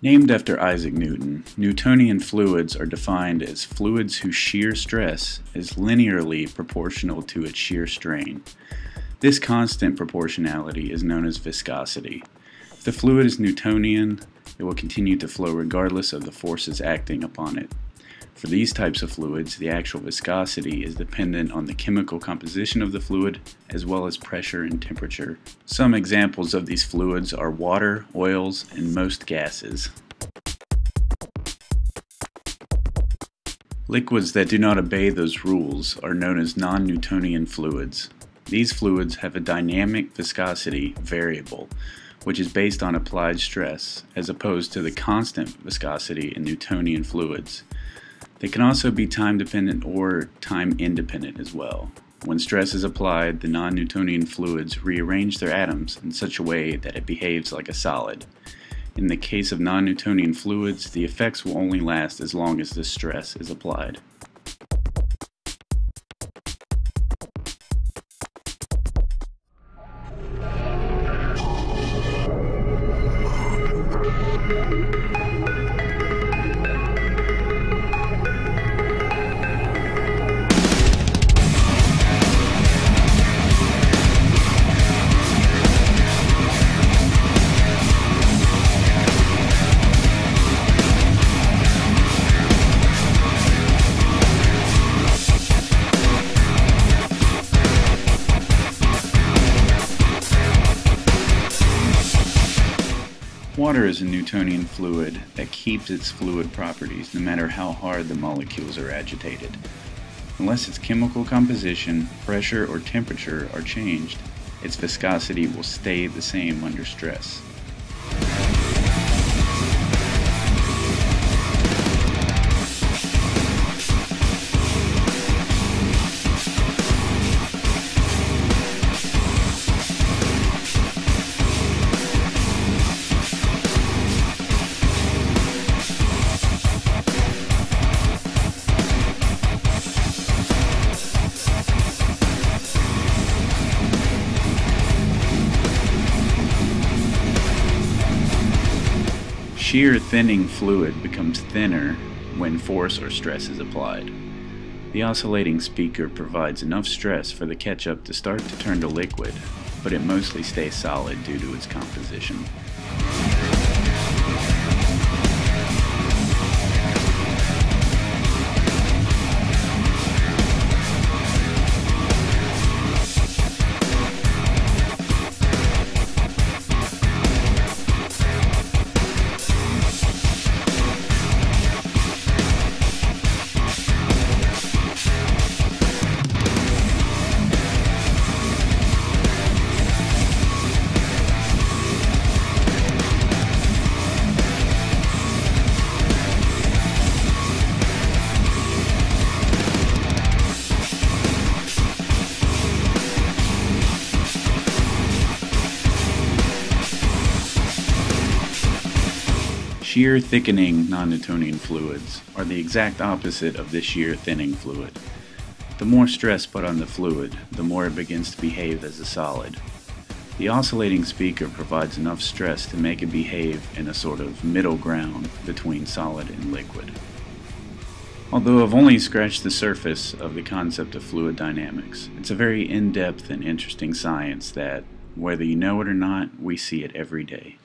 Named after Isaac Newton, Newtonian fluids are defined as fluids whose shear stress is linearly proportional to its shear strain. This constant proportionality is known as viscosity. If the fluid is Newtonian, it will continue to flow regardless of the forces acting upon it. For these types of fluids, the actual viscosity is dependent on the chemical composition of the fluid, as well as pressure and temperature. Some examples of these fluids are water, oils, and most gases. Liquids that do not obey those rules are known as non-Newtonian fluids. These fluids have a dynamic viscosity variable, which is based on applied stress, as opposed to the constant viscosity in Newtonian fluids. They can also be time-dependent or time-independent as well. When stress is applied, the non-Newtonian fluids rearrange their atoms in such a way that it behaves like a solid. In the case of non-Newtonian fluids, the effects will only last as long as the stress is applied. Water is a Newtonian fluid that keeps its fluid properties no matter how hard the molecules are agitated. Unless its chemical composition, pressure, or temperature are changed, its viscosity will stay the same under stress. Shear thinning fluid becomes thinner when force or stress is applied. The oscillating speaker provides enough stress for the ketchup to start to turn to liquid, but it mostly stays solid due to its composition. Shear thickening non-Newtonian fluids are the exact opposite of the shear thinning fluid. The more stress put on the fluid, the more it begins to behave as a solid. The oscillating speaker provides enough stress to make it behave in a sort of middle ground between solid and liquid. Although I've only scratched the surface of the concept of fluid dynamics, it's a very in-depth and interesting science that, whether you know it or not, we see it every day.